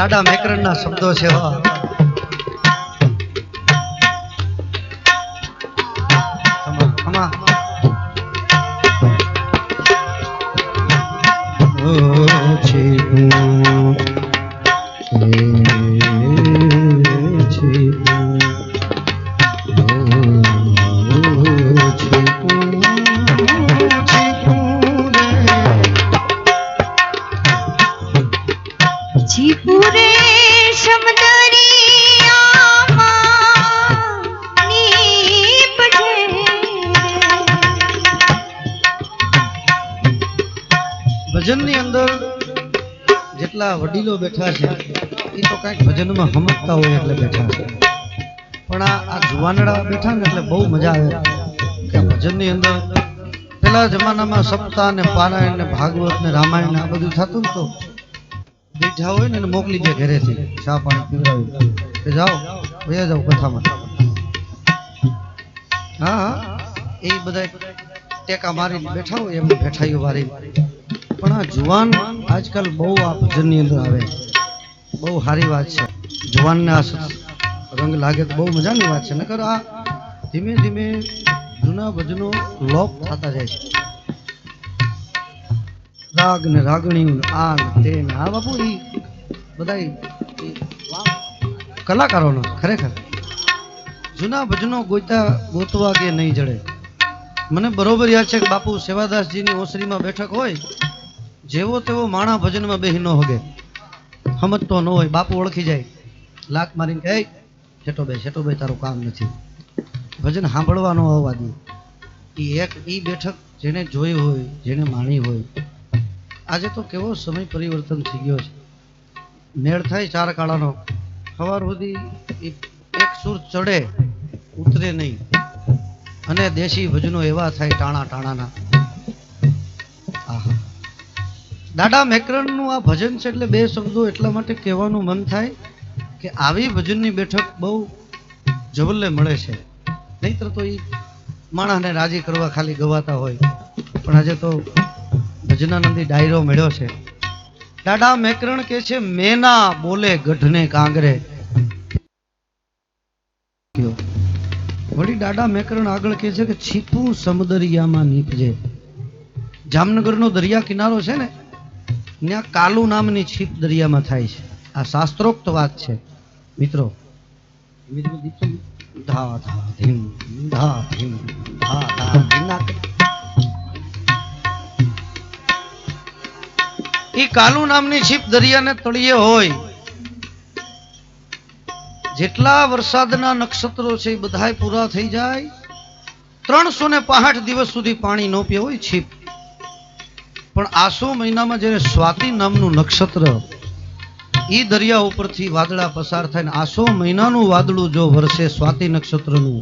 દાડા મેકરણના શબ્દો છે પૂરે સમદરિયામાં નીપજે ભજનની અંદર જેટલા વડીલો બેઠા છે એ તો કઈક ભજનમાં સમજતા હોય એટલે બેઠા છે, પણ આ જુવાનડા બેઠા ને એટલે બહુ મજા આવે કે ભજનની અંદર પેલા જમાનામાં સપ્તાહ ને પારાયણ ને ભાગવત ને રામાયણ ને આ બધું થતું ને તો બેઠા હોય ને મોકલી દે ઘરેથી ચા પાણી પીવડાવી કે જાઓ વયા જાઓ કથામાં. હા હા એ બધા ટેકા મારીને બેઠા હોય એમની બેઠાઈઓ વારી, પણ આ જુવાન આજકાલ બહુ આ ભજનની અંદર આવે, બહુ સારી વાત છે. જુવાનને આ રંગ લાગે તો બહુ મજાની વાત છે, નકર આ ધીમે ધીમે જૂના ભજનો લોપ થતા જાય છે. રાગ ને રાગણી આ તે આ બાપુ એ બધા કલાકારોનો ખરેખર જૂના ભજનો ગોતવા કે નહીં જડે. મને બરોબર યાદ છે કે બાપુ સેવાદાસજીની ઓસરીમાં બેઠક હોય, જેવો તેવો માણા ભજનમાં બેહી ન હોગે, સમજતો ન હોય, બાપુ ઓળખી જાય, લાત મારીને કહે છેટો બે તારું કામ નથી, ભજન સાંભળવા ન આવવા દે. એ બેઠક જેને જોઈ હોય, જેને માણી હોય. આજે તો કેવો સમય પરિવર્તન થઈ ગયો છે, મેળ થાય ચાર કાળાનો, સવાર સુધી એક સુર ચડે ઉતરે નહીં, અને દેશી ભજનો એવા થાય ટાણાના. આહા, દાડા મેકરણનું આ ભજન છે એટલે બે શબ્દો એટલા માટે કહેવાનું મન થાય કે આવી ભજનની બેઠક બહુ જબલ્લે મળે છે, નહીતર તો એ માણસને રાજી કરવા ખાલી ગવાતા હોય. પણ આજે તો ભજનાનંદી ડાયરો મળ્યો છે. દાડા મેકરણ કે છે મેના બોલે ગઢને કાંગરે. વળી દાડા મેકરણ આગળ કે છે કે છીપું સમદરિયામાં નીપજે. જામનગરનો દરિયા કિનારો છે ને, ત્યાં કાલુ નામની છીપ દરિયામાં થાય છે. આ શાસ્ત્રોક્ત વાત છે મિત્રો. ધા ધા ધીમ ધા ધીમ ધા ધા ધીમ. એ કાલુ નામની છીપ દરિયાને તળિયે હોય. જેટલા વરસાદના નક્ષત્રો છે એ બધાય પૂરા થઈ જાય, 365 દિવસ સુધી પાણી ન પીએ હોય છીપ. પણ આસો મહિનામાં જ્યારે સ્વાતિ નામનું નક્ષત્ર એ દરિયા ઉપરથી વાદળા પસાર થાય ને આસો મહિનાનું વાદળું જો વરસે સ્વાતિ નક્ષત્રનું,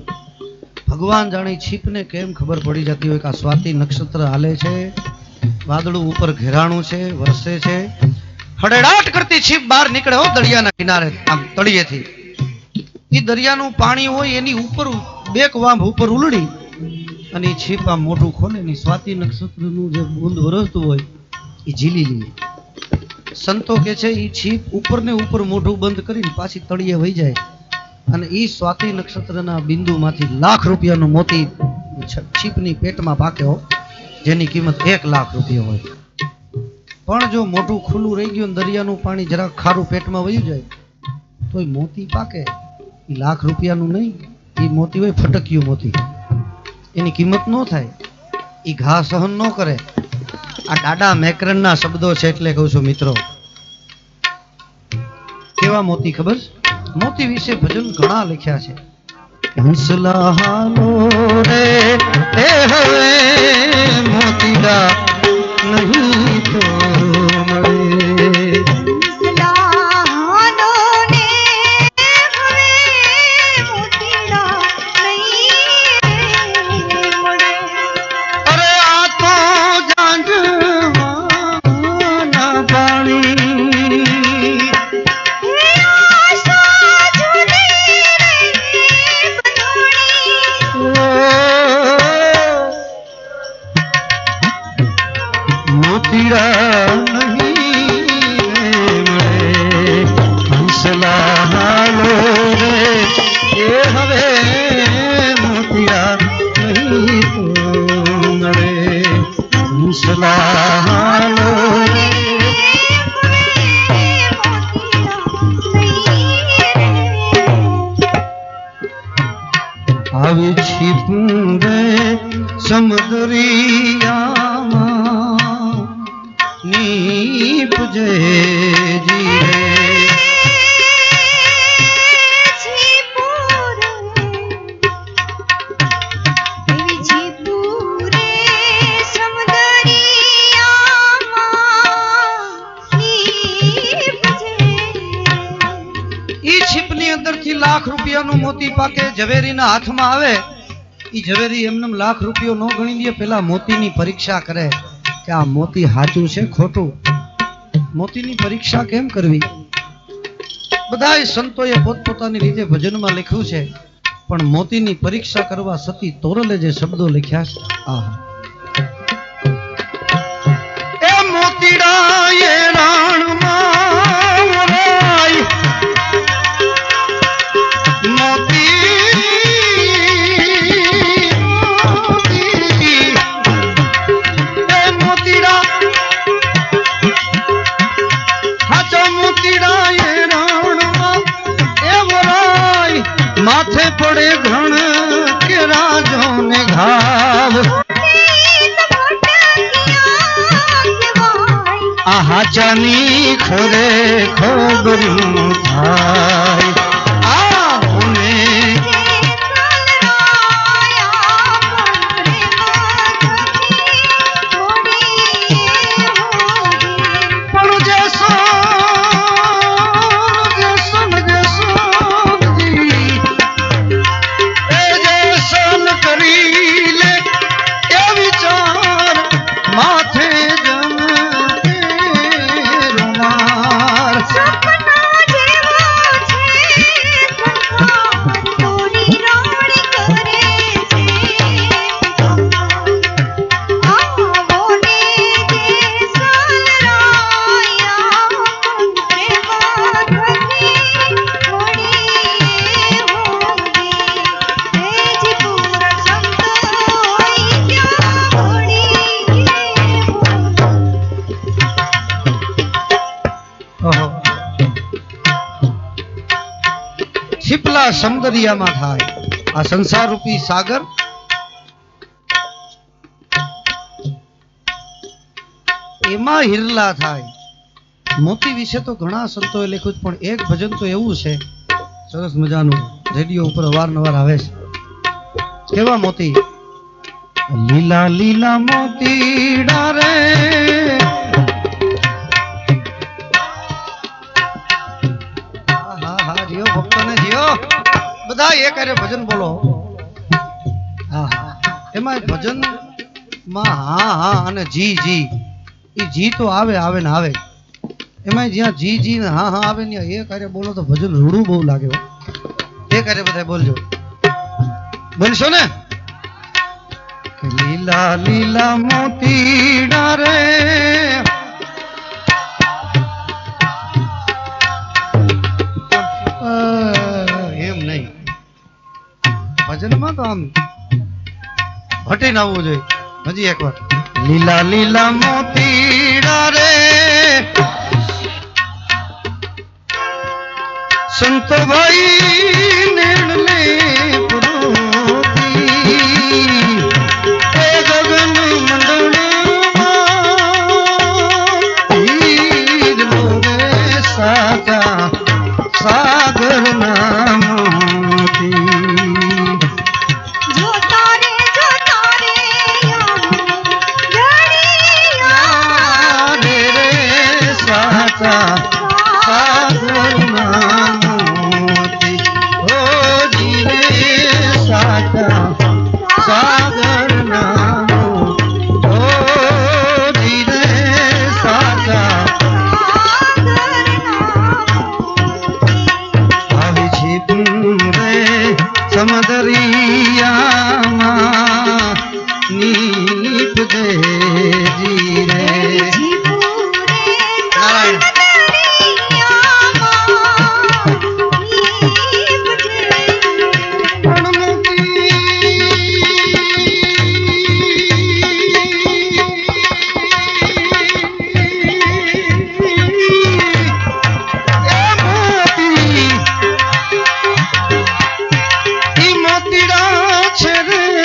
ભગવાન જાણે છીપને કેમ ખબર પડી જતી હોય કે આ સ્વાતિ નક્ષત્ર હાલે છે, વાદળું ઉપર ઘેરાણું છે, વરસે છે. હડેડાટ કરતી છીપ બહાર નીકળે હો દરિયાના કિનારે, આમ તળિયેથી. એ દરિયાનું પાણી હોય એની ઉપર બેક વાંભ ઉપર ઉલડી અને એ છીપ આમ મોઢું ખોલે ને સ્વાતિ નક્ષત્રનું જે બૂંદ વરસતું હોય એ ઝીલી લે. સંતો કે છે એ છીપ ઉપર ને ઉપર મોઢું બંધ કરીને પાછી તળિયે વહી જાય, અને એ સ્વાતિ નક્ષત્રના બિંદુમાંથી લાખ રૂપિયાનું મોતી છીપની પેટમાં પાકે હો, જેની કિંમત 1 લાખ રૂપિયા હોય. પણ જો મોઢું ખુલ્લું રહી ગયું, દરિયાનું પાણી જરાક ખારું પેટમાં વયું જાય તો એ મોતી પાકે. એ લાખ રૂપિયાનું નહીં, એ મોતી હોય ફટક્યું મોતી, એની કિંમત ન થાય, એ ઘા સહન ન કરે. આ દાડા મેકરણના શબ્દો છે એટલે કહું છું મિત્રો. કેવા મોતી ખબર? મોતી વિશે ભજન ઘણા લખ્યા છે. હંસલા હાલો રે એ હવે મોતીડા નહીં તો મળે. મોતીડા નહીં છીપુંડે સમુદરિયામાં નીપજે જી રે. લાખ રૂપિયાનું મોતી પાકે ઝવેરીના હાથમાં આવે ઈ ઝવેરી એમને લાખ રૂપિયો નો ગણી દે, પેલા મોતીની પરીક્ષા કરે કે આ મોતી સાચું છે ખોટું. મોતીની પરીક્ષા કેમ કરવી? બધાય સંતોએ પોતપોતાની રીતે ભજનમાં લખ્યું છે, પણ મોતીની પરીક્ષા કરવા સતી તોરલે જે શબ્દો લખ્યા છે, આહા. એ મોતીડા એ રાણમાં રાય માથે પડે ઘણ કે રાજો ને ઘાવ. આ હાચાની ખરે ખબર્યું થાય. છીપલા સમદરિયામાં થાય આ સંસાર રૂપી સાગર. એમાં હિરલા થાય. મોતી વિશે તો ઘણા સંતોએ લખ્યું, પણ એક ભજન તો એવું છે સરસ મજાનું, રેડિયો ઉપર અવારનવાર આવે છે. કેવા મોતી? લીલા લીલા મોતી ડારે બધા એક અરે ભજન બોલો. એમાં ભજન માં હા હા અને જી જી, ઈ જી તો આવે આવે ને આવે. એમાં જ્યાં જી જી ને હા હા આવે ને એક અરે બોલો તો ભજન રૂડું બહુ લાગે. એક અરે બધા બોલજો, બોલશો ને? લીલા લીલા મોતી ડારે ભજનમાં તો આમ હટીને આવવું જોઈએ. હજી એક વાર. લીલા લીલા મોતીડા રે સંતો ભાઈ નેણલે પુરોતી એ ગગન મંડળમાં રે સાગા સાગર નામ સમદરિયામાં નીપજે જી રે. મોતીડા છે રે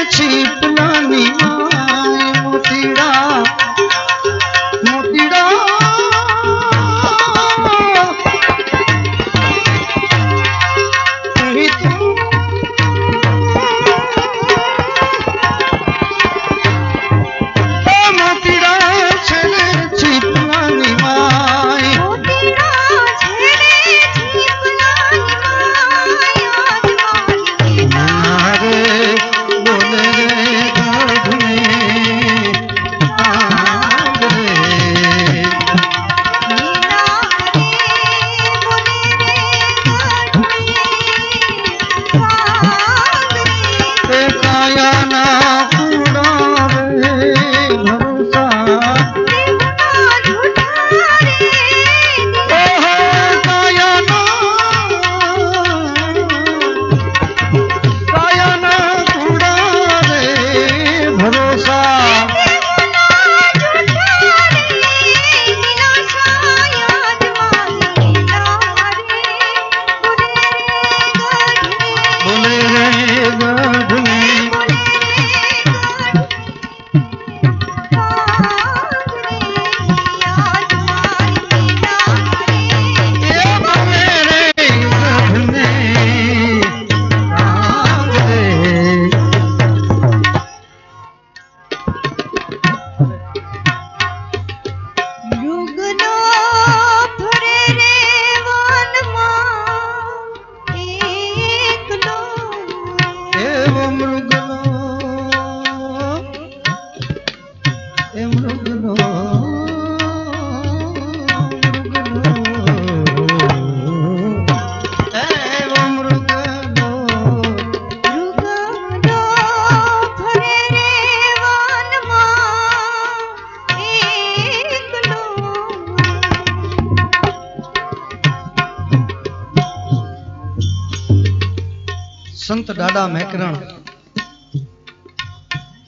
સંત દાડા મેકરણ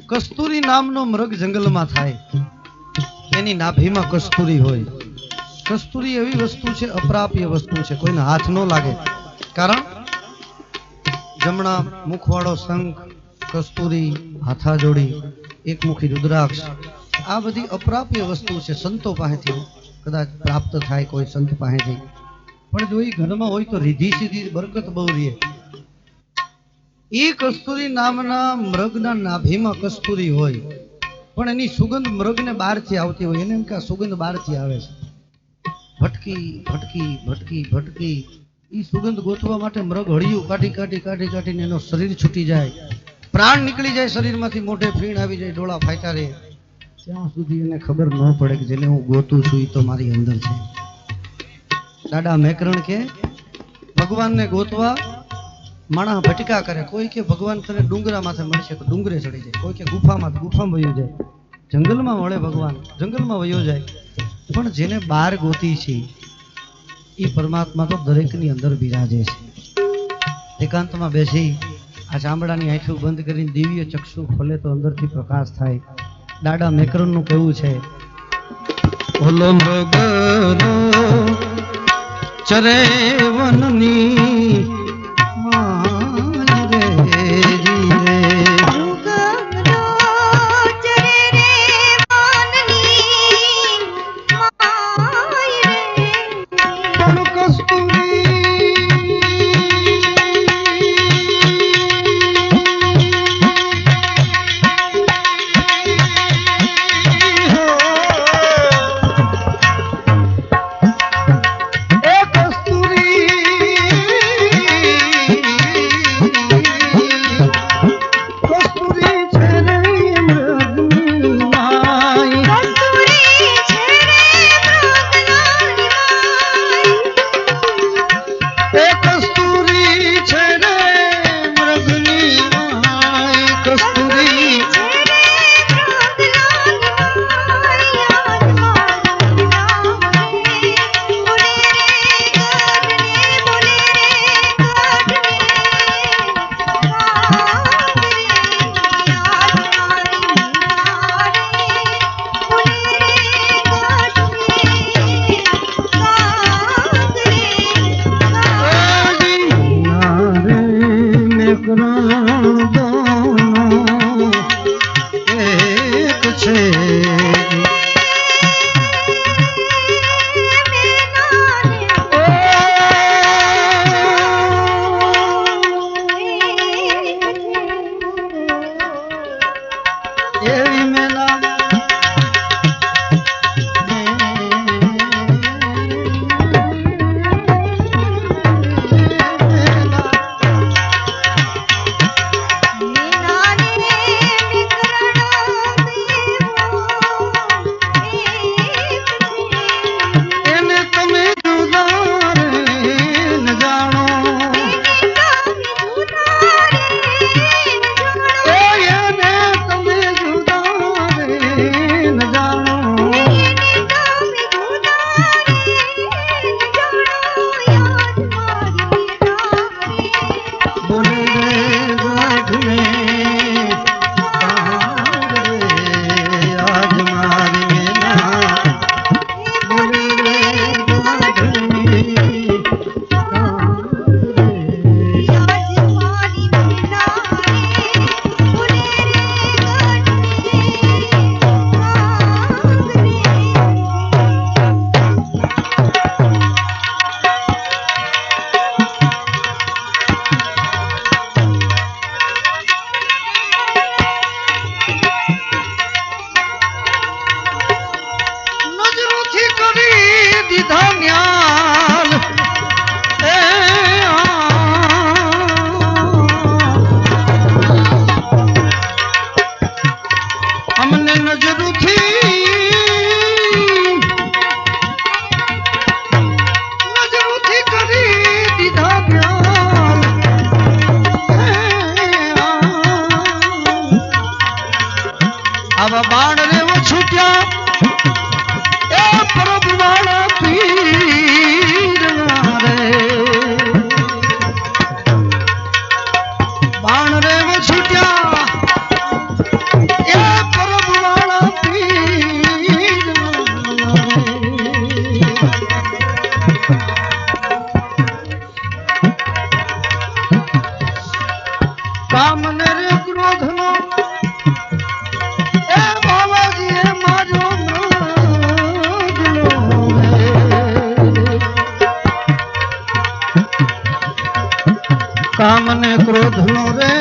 કસ્તુરી નામનો મૃગ જંગલમાં થાય, એની નાભીમાં કસ્તુરી હોય. કસ્તુરી એવી વસ્તુ છે, અપ્રાપ્ય વસ્તુ છે, કોઈને હાથ ન લાગે. કારણ જમણા મુખવાળો શંખ, કસ્તુરી, હાથાજોડી, એકમુખી રુદ્રાક્ષ, આ બધી અપ્રાપ્ય વસ્તુ છે. સંતો પાસેથી કદાચ પ્રાપ્ત થાય કોઈ સંત પાસેથી, પણ જો એ ઘરમાં હોય તો રીધી સીધી બરકત બહુ રહે. એ કસ્તુરી નામના મૃગના નાભીમાં કસ્તુરી હોય, પણ એની સુગંધ મૃગને બહારથી આવતી હોય. એને એમ કે આ સુગંધ બહારથી આવે છે. ભટકી ભટકી ભટકી ભટકી એ સુગંધ ગોતવા માટે મૃગ હળિયું કાઢીને એનો શરીર છૂટી જાય, પ્રાણ નીકળી જાય શરીરમાંથી, મોઢે ફીણ આવી જાય, ડોળા ફાટ્યા રહે, ત્યાં સુધી એને ખબર ન પડે કે જેને હું ગોતું છું એ તો મારી અંદર છે. દાદા મેકરણ કે ભગવાનને ગોતવા માણસ ભટકા કરે. કોઈ કે ભગવાન તને ડુંગરા માથે મળશે તો ડુંગરે ચડી જાય, કોઈ કે ગુફામાં વયો જાય, જંગલમાં મળે ભગવાન, જંગલમાં વયો જાય. પણ જેને બહાર ગોતી છે એ પરમાત્મા તો દરેકની અંદર બિરાજે છે. એકાંતમાં બેસી આ ચામડાની આંખો બંધ કરીને દિવ્ય ચક્ષુ ખોલે તો અંદરથી પ્રકાશ થાય. દાદા મેકરણનું કહેવું છે, ઓલો મૃગનો ચરે વનની આવા બાણ રેવો છૂટ્યા એ પ્રભુવાળા પીર રે કામને રે ક્રોધનો એ બાવાજી એ મારો નાદલો રે. કામને ક્રોધનો રે